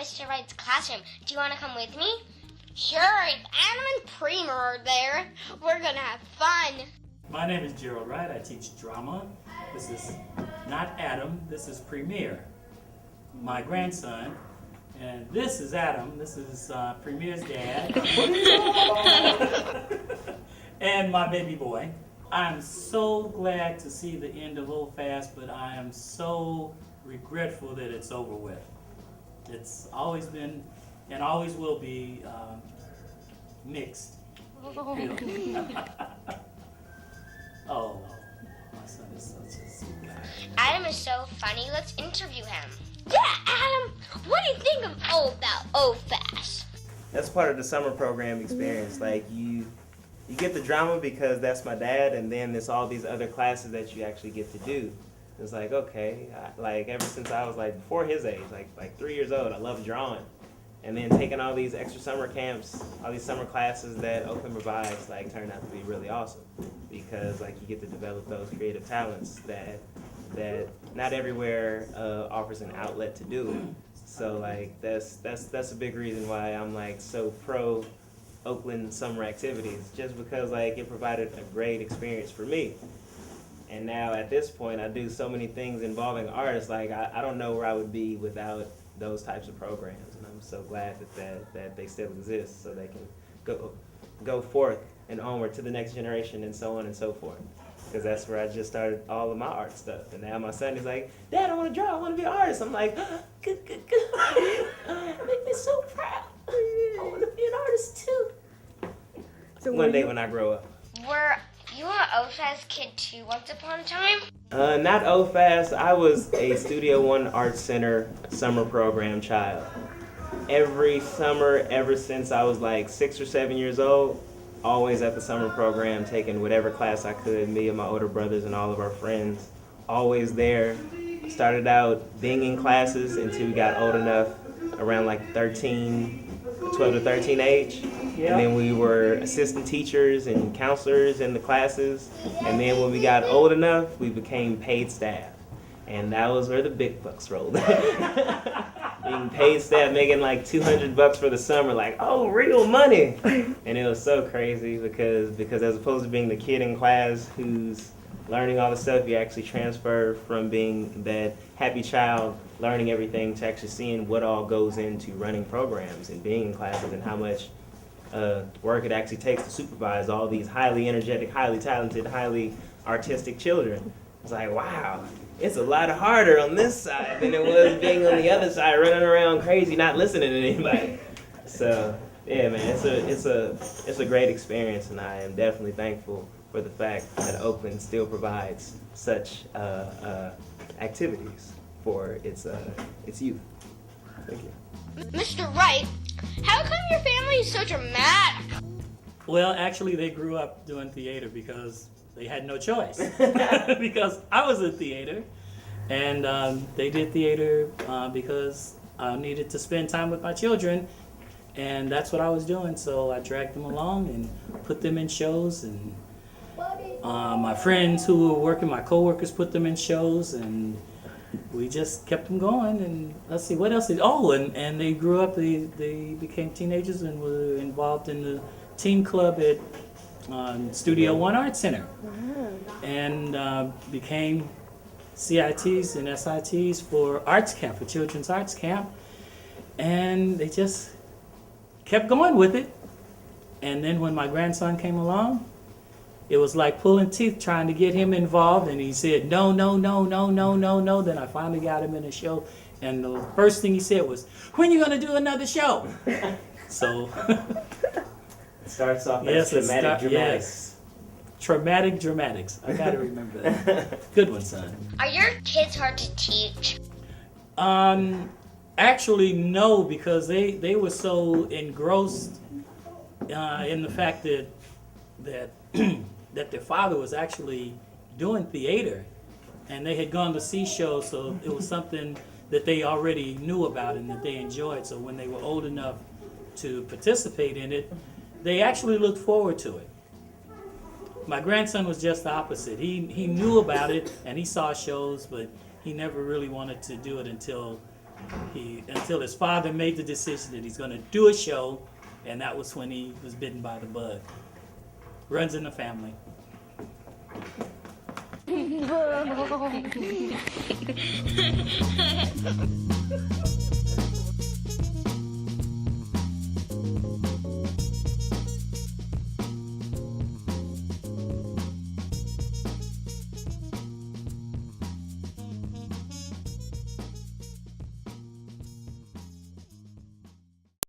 Mr. Wright's classroom. Do you want to come with me? Sure, if Adam and Prima are there, we're gonna have fun. My name is Gerald Wright. I teach drama. This is not Adam, this is Premier, my grandson. And this is Adam, this is Premier's dad. And my baby boy. I'm so glad to see the end of OFASS, but I am so regretful that it's over with. It's always been and always will be mixed. Oh, my son is such a sweet guy. Adam is so funny. Let's interview him. Yeah, Adam, what do you think of about OFASS? That's part of the summer program experience. Like you get the drama because that's my dad, and then there's all these other classes that you actually get to do. It's like, okay, like ever since I was like before his age, like 3 years old, I loved drawing. And then taking all these extra summer camps, all these summer classes that Oakland provides, like turned out to be really awesome because like you get to develop those creative talents that not everywhere offers an outlet to do it. So like that's a big reason why I'm like so pro Oakland summer activities, just because like it provided a great experience for me. And now at this point I do so many things involving artists, like I don't know where I would be without those types of programs, and I'm so glad that they still exist so they can go forth and onward to the next generation and so on and so forth. Because that's where I just started all of my art stuff. And now my son is like, Dad, I want to draw, I want to be an artist. I'm like, good. Make me so proud. I want to be an artist too. So one day when I grow up. Were you an OFASS kid too once upon a time? Not OFASS. I was a Studio One Arts Center summer program child. Every summer, ever since I was like 6 or 7 years old, always at the summer program, taking whatever class I could, me and my older brothers and all of our friends, always there. Started out being in classes until we got old enough, around like 12 to 13 age. And then we were assistant teachers and counselors in the classes. And then when we got old enough, we became paid staff. And that was where the big bucks rolled. Being paid staff, making like $200 for the summer, like, oh, real money. And it was so crazy because as opposed to being the kid in class who's learning all the stuff, you actually transfer from being that happy child learning everything to actually seeing what all goes into running programs and being in classes and how much work it actually takes to supervise all these highly energetic, highly talented, highly artistic children. It's like, wow, it's a lot harder on this side than it was being on the other side, running around crazy, not listening to anybody. So, yeah, man, it's a great experience, and I am definitely thankful for the fact that Oakland still provides such activities for its youth. Thank you. Mr. Wright, how come your family is so dramatic? Well, actually, they grew up doing theater because they had no choice. Because I was in theater, and they did theater because I needed to spend time with my children, and that's what I was doing. So I dragged them along and put them in shows, and my friends who were working, my coworkers, put them in shows, and we just kept them going. And let's see, what else did, and they grew up, they became teenagers and were involved in the teen club at Studio One Art Center, and became CITs and SITs for arts camp, for children's arts camp, and they just kept going with it. And then when my grandson came along, it was like pulling teeth trying to get him involved, and he said no. Then I finally got him in a show, and the first thing he said was, "When are you going to do another show?" So it starts off as traumatic dramatics. Yes. Traumatic dramatics. I got to remember that. Good one, son. Are your kids hard to teach? Actually, no, because they were so engrossed in the fact that their father was actually doing theater, and they had gone to see shows, so it was something that they already knew about and that they enjoyed. So when they were old enough to participate in it, they actually looked forward to it. My grandson was just the opposite. He knew about it and he saw shows, but he never really wanted to do it until until his father made the decision that he's going to do a show, and that was when he was bitten by the bug. Runs in the family.